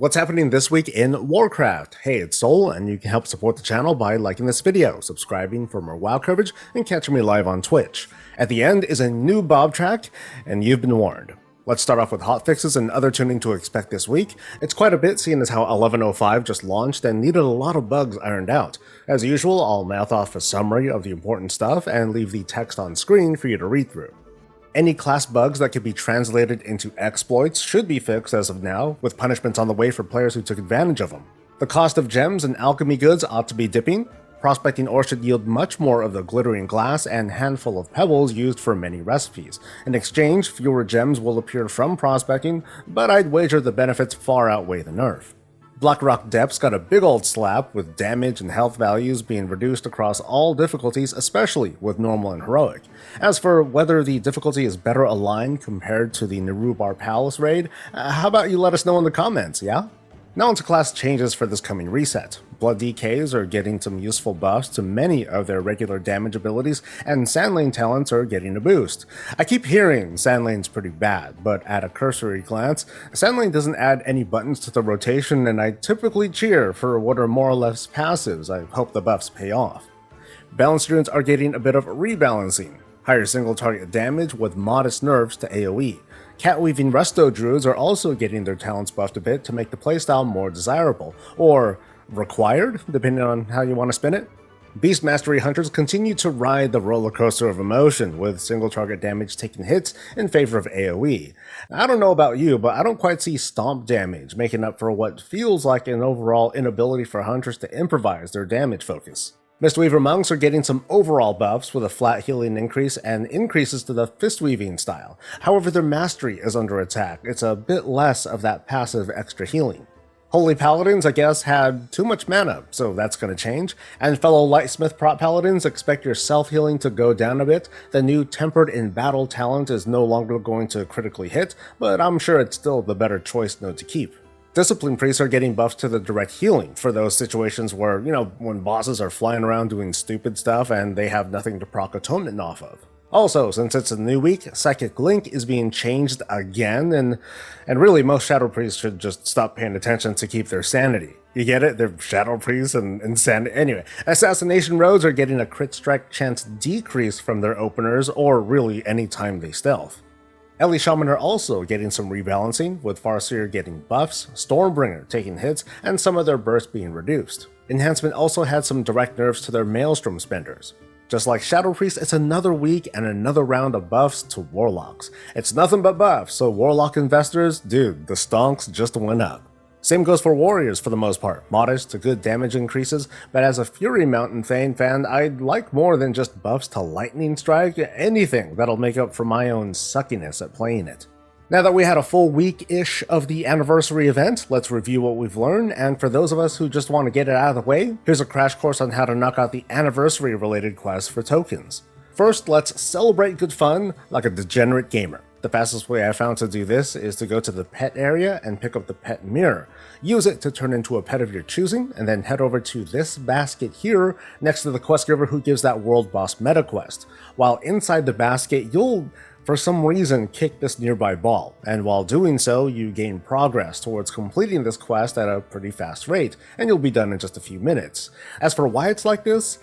What's happening this week in Warcraft? Hey, it's Soul, and you can help support the channel by liking this video, subscribing for more WoW coverage, and catching me live on Twitch. At the end is a new Bob track, and you've been warned. Let's start off with hotfixes and other tuning to expect this week. It's quite a bit seeing as how 11.05 just launched and needed a lot of bugs ironed out. As usual, I'll mouth off a summary of the important stuff and leave the text on screen for you to read through. Any class bugs that could be translated into exploits should be fixed as of now, with punishments on the way for players who took advantage of them. The cost of gems and alchemy goods ought to be dipping. Prospecting ore should yield much more of the glittering glass and handful of pebbles used for many recipes. In exchange, fewer gems will appear from prospecting, but I'd wager the benefits far outweigh the nerf. Blackrock Depths got a big old slap, with damage and health values being reduced across all difficulties, especially with normal and heroic. As for whether the difficulty is better aligned compared to the Nerubar Palace raid, how about you let us know in the comments, yeah? Now onto class changes for this coming reset. Blood DKs are getting some useful buffs to many of their regular damage abilities, and Sandlane talents are getting a boost. I keep hearing Sandlane's pretty bad, but at a cursory glance, Sandlane doesn't add any buttons to the rotation, and I typically cheer for what are more or less passives. I hope the buffs pay off. Balanced runes are getting a bit of rebalancing. Higher single target damage with modest nerfs to AoE. Cat-weaving resto druids are also getting their talents buffed a bit to make the playstyle more desirable, or required, depending on how you want to spin it. Beast Mastery Hunters continue to ride the roller coaster of emotion, with single target damage taking hits in favor of AoE. I don't know about you, but I don't quite see stomp damage making up for what feels like an overall inability for hunters to improvise their damage focus. Mistweaver monks are getting some overall buffs with a flat healing increase and increases to the fistweaving style. However, their mastery is under attack. It's a bit less of that passive extra healing. Holy Paladins, I guess, had too much mana, so that's going to change. And fellow Lightsmith prop Paladins, expect your self-healing to go down a bit. The new Tempered in Battle talent is no longer going to critically hit, but I'm sure it's still the better choice node to keep. Discipline Priests are getting buffs to the direct healing for those situations where, when bosses are flying around doing stupid stuff and they have nothing to proc atonement off of. Also, since it's a new week, Psychic Link is being changed again, and really most Shadow Priests should just stop paying attention to keep their sanity. You get it? They're Shadow Priests and sanity. Anyway, Assassination Roads are getting a crit strike chance decrease from their openers, or really any time they stealth. Ellie Shaman are also getting some rebalancing, with Farseer getting buffs, Stormbringer taking hits, and some of their bursts being reduced. Enhancement also had some direct nerfs to their Maelstrom spenders. Just like Shadow Priest, it's another week and another round of buffs to Warlocks. It's nothing but buffs, so Warlock investors, dude, the stonks just went up. Same goes for Warriors for the most part, modest to good damage increases, but as a Fury Mountain Thane fan, I'd like more than just buffs to Lightning Strike, anything that'll make up for my own suckiness at playing it. Now that we had a full week-ish of the anniversary event, let's review what we've learned, and for those of us who just want to get it out of the way, here's a crash course on how to knock out the anniversary-related quests for tokens. First, let's celebrate good fun like a degenerate gamer. The fastest way I found to do this is to go to the pet area and pick up the pet mirror. Use it to turn into a pet of your choosing, and then head over to this basket here next to the quest giver who gives that world boss meta quest. While inside the basket, you'll, for some reason, kick this nearby ball, and while doing so, you gain progress towards completing this quest at a pretty fast rate, and you'll be done in just a few minutes. As for why it's like this,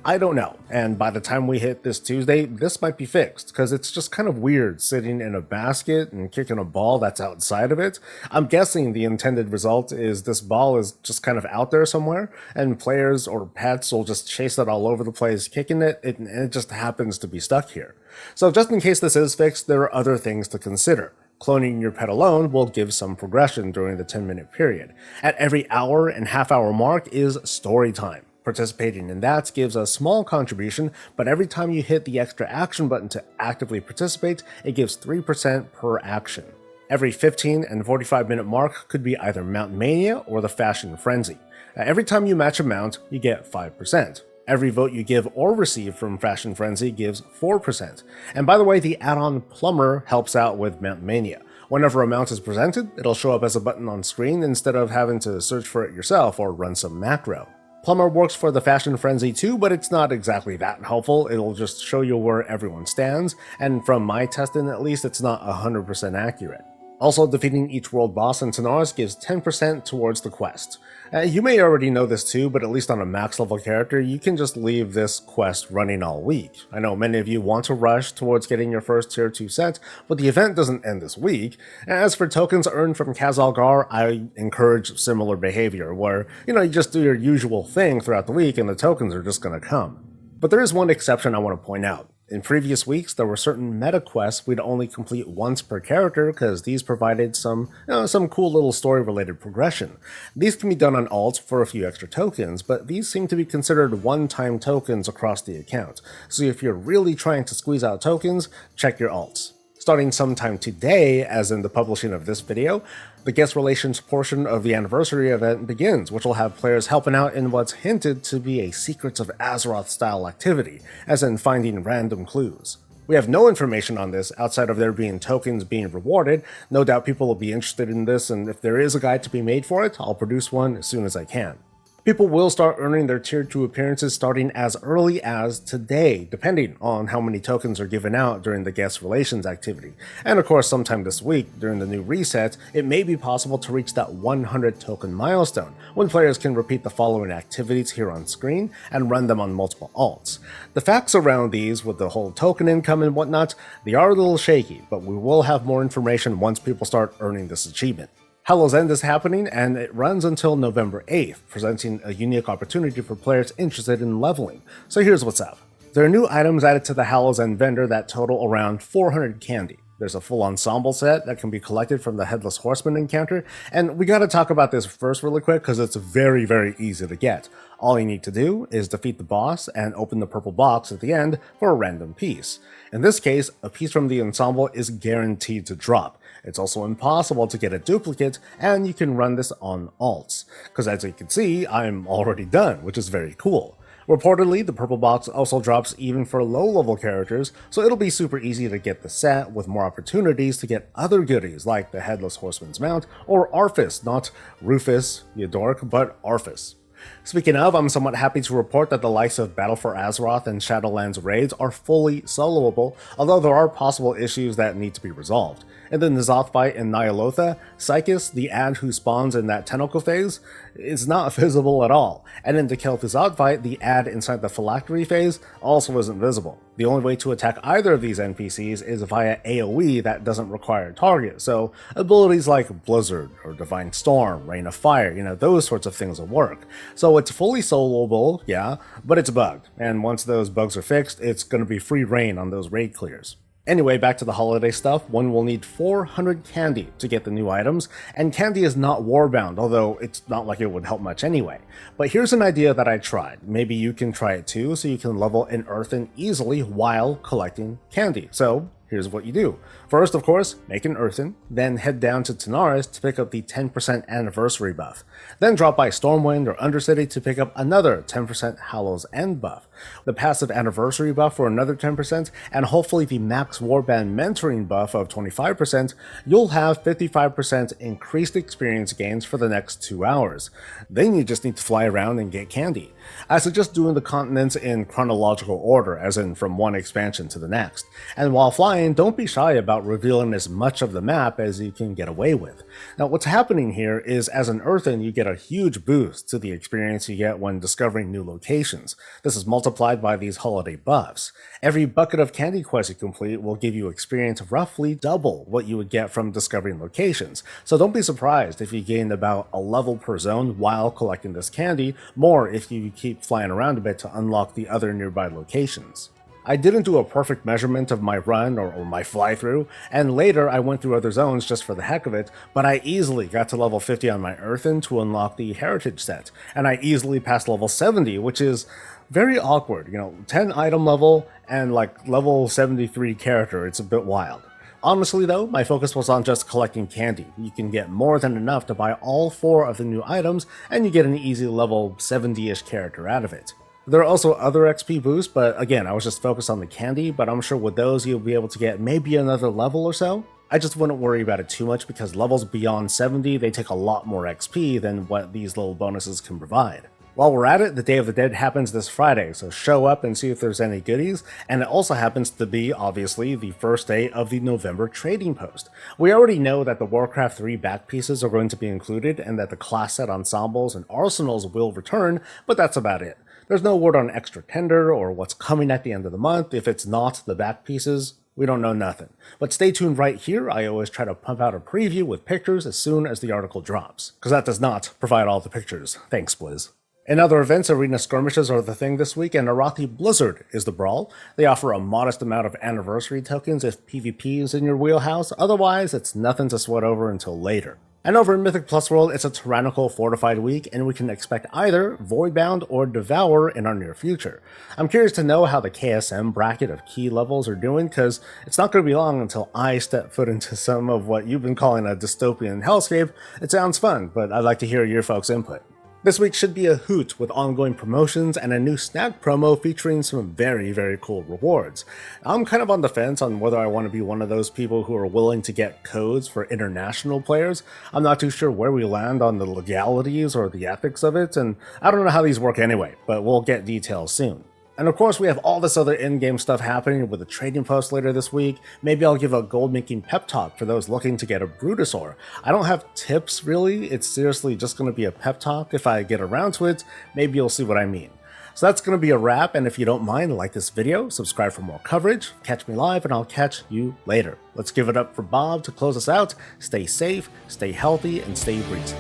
I don't know, and by the time we hit this Tuesday, this might be fixed, because it's just kind of weird sitting in a basket and kicking a ball that's outside of it. I'm guessing the intended result is this ball is just kind of out there somewhere, and players or pets will just chase it all over the place, kicking it, and it just happens to be stuck here. So just in case this is fixed, there are other things to consider. Cloning your pet alone will give some progression during the 10-minute period. At every hour and half-hour mark is story time. Participating in that gives a small contribution, but every time you hit the extra action button to actively participate, it gives 3% per action. Every 15 and 45-minute mark could be either Mount Mania or the Fashion Frenzy. Every time you match a mount, you get 5%. Every vote you give or receive from Fashion Frenzy gives 4%. And by the way, the add-on Plumber helps out with Mount Mania. Whenever a mount is presented, it'll show up as a button on screen instead of having to search for it yourself or run some macro. Plumber works for the Fashion Frenzy too, but it's not exactly that helpful. It'll just show you where everyone stands, and from my testing at least, it's not 100% accurate. Also, defeating each world boss in Tanaris gives 10% towards the quest. You may already know this too, but at least on a max level character, you can just leave this quest running all week. I know many of you want to rush towards getting your first tier 2 set, but the event doesn't end this week. As for tokens earned from Khazalgar, I encourage similar behavior, where, you just do your usual thing throughout the week and the tokens are just gonna come. But there is one exception I want to point out. In previous weeks, there were certain meta quests we'd only complete once per character because these provided some cool little story-related progression. These can be done on alts for a few extra tokens, but these seem to be considered one-time tokens across the account. So if you're really trying to squeeze out tokens, check your alts. Starting sometime today, as in the publishing of this video, the guest relations portion of the anniversary event begins, which will have players helping out in what's hinted to be a Secrets of Azeroth style activity, as in finding random clues. We have no information on this outside of there being tokens being rewarded. No doubt people will be interested in this, and if there is a guide to be made for it, I'll produce one as soon as I can. People will start earning their tier 2 appearances starting as early as today, depending on how many tokens are given out during the guest relations activity. And of course, sometime this week, during the new reset, it may be possible to reach that 100 token milestone, when players can repeat the following activities here on screen and run them on multiple alts. The facts around these, with the whole token income and whatnot, they are a little shaky, but we will have more information once people start earning this achievement. Hallow's End is happening, and it runs until November 8th, presenting a unique opportunity for players interested in leveling. So here's what's up. There are new items added to the Hallow's End vendor that total around 400 candy. There's a full ensemble set that can be collected from the Headless Horseman encounter, and we gotta talk about this first really quick because it's very, very easy to get. All you need to do is defeat the boss and open the purple box at the end for a random piece. In this case, a piece from the ensemble is guaranteed to drop. It's also impossible to get a duplicate, and you can run this on alts, because as you can see, I'm already done, which is very cool. Reportedly, the purple box also drops even for low-level characters, so it'll be super easy to get the set with more opportunities to get other goodies like the Headless Horseman's mount or Arthas, not Rufus, you dork, but Arthas. Speaking of, I'm somewhat happy to report that the likes of Battle for Azeroth and Shadowlands raids are fully soloable, although there are possible issues that need to be resolved. In the N'Zoth fight in Nyalotha, Psychus, the ad who spawns in that tentacle phase, is not visible at all, and in the Kel'Thuzad fight, the ad inside the phylactery phase also isn't visible. The only way to attack either of these NPCs is via AoE that doesn't require a target, so abilities like Blizzard or Divine Storm, Rain of Fire, those sorts of things will work. So it's fully soloable, yeah, but it's bugged, and once those bugs are fixed, it's going to be free reign on those raid clears. Anyway, back to the holiday stuff, one will need 400 candy to get the new items, and candy is not warbound, although it's not like it would help much anyway. But here's an idea that I tried. Maybe you can try it too, so you can level in Earthen easily while collecting candy. So here's what you do. First, of course, make an Earthen, then head down to Tanaris to pick up the 10% anniversary buff. Then drop by Stormwind or Undercity to pick up another 10% Hallow's End buff, the passive anniversary buff for another 10%, and hopefully the max warband mentoring buff of 25%, you'll have 55% increased experience gains for the next 2 hours. Then you just need to fly around and get candy. I suggest doing the continents in chronological order, as in from one expansion to the next. And while flying, don't be shy about revealing as much of the map as you can get away with. Now what's happening here is as an Earthen you get a huge boost to the experience you get when discovering new locations. This is multiplied by these holiday buffs. Every bucket of candy quest you complete will give you experience roughly double what you would get from discovering locations, so don't be surprised if you gain about a level per zone while collecting this candy, more if you keep flying around a bit to unlock the other nearby locations. I didn't do a perfect measurement of my run or my fly-through, and later I went through other zones just for the heck of it, but I easily got to level 50 on my Earthen to unlock the Heritage set, and I easily passed level 70, which is very awkward, 10 item level and like level 73 character, it's a bit wild. Honestly though, my focus was on just collecting candy. You can get more than enough to buy all 4 of the new items, and you get an easy level 70-ish character out of it. There are also other XP boosts, but again, I was just focused on the candy, but I'm sure with those you'll be able to get maybe another level or so. I just wouldn't worry about it too much because levels beyond 70, they take a lot more XP than what these little bonuses can provide. While we're at it, the Day of the Dead happens this Friday, so show up and see if there's any goodies, and it also happens to be, obviously, the first day of the November trading post. We already know that the Warcraft 3 back pieces are going to be included, and that the class set ensembles and arsenals will return, but that's about it. There's no word on extra tender or what's coming at the end of the month. If it's not the back pieces, we don't know nothing. But stay tuned right here. I always try to pump out a preview with pictures as soon as the article drops, because that does not provide all the pictures. Thanks, Blizz. In other events, arena skirmishes are the thing this week, and Arathi Blizzard is the brawl. They offer a modest amount of anniversary tokens if PvP is in your wheelhouse, otherwise it's nothing to sweat over until later. And over in Mythic Plus World, it's a tyrannical fortified week, and we can expect either Voidbound or Devour in our near future. I'm curious to know how the KSM bracket of key levels are doing, because it's not going to be long until I step foot into some of what you've been calling a dystopian hellscape. It sounds fun, but I'd like to hear your folks' input. This week should be a hoot with ongoing promotions and a new snack promo featuring some very, very cool rewards. I'm kind of on the fence on whether I want to be one of those people who are willing to get codes for international players. I'm not too sure where we land on the legalities or the ethics of it, and I don't know how these work anyway, but we'll get details soon. And of course, we have all this other in-game stuff happening with a trading post later this week. Maybe I'll give a gold-making pep talk for those looking to get a Brutosaur. I don't have tips, really. It's seriously just going to be a pep talk. If I get around to it, maybe you'll see what I mean. So that's going to be a wrap, and if you don't mind, like this video, subscribe for more coverage, catch me live, and I'll catch you later. Let's give it up for Bob to close us out. Stay safe, stay healthy, and stay breezy.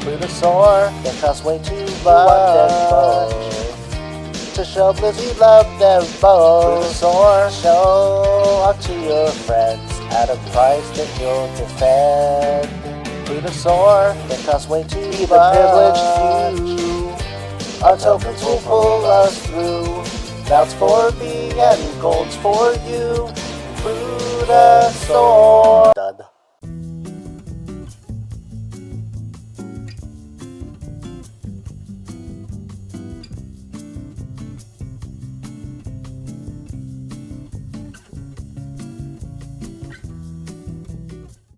Brutosaur, that costs way too much. To show Blizz we love them both. Brutosaur, show off to your friends at a price that you'll defend. Brutosaur, that costs way too much. The privileged few, our tokens will pull us through. That's for me and gold's for you. Brutosaur.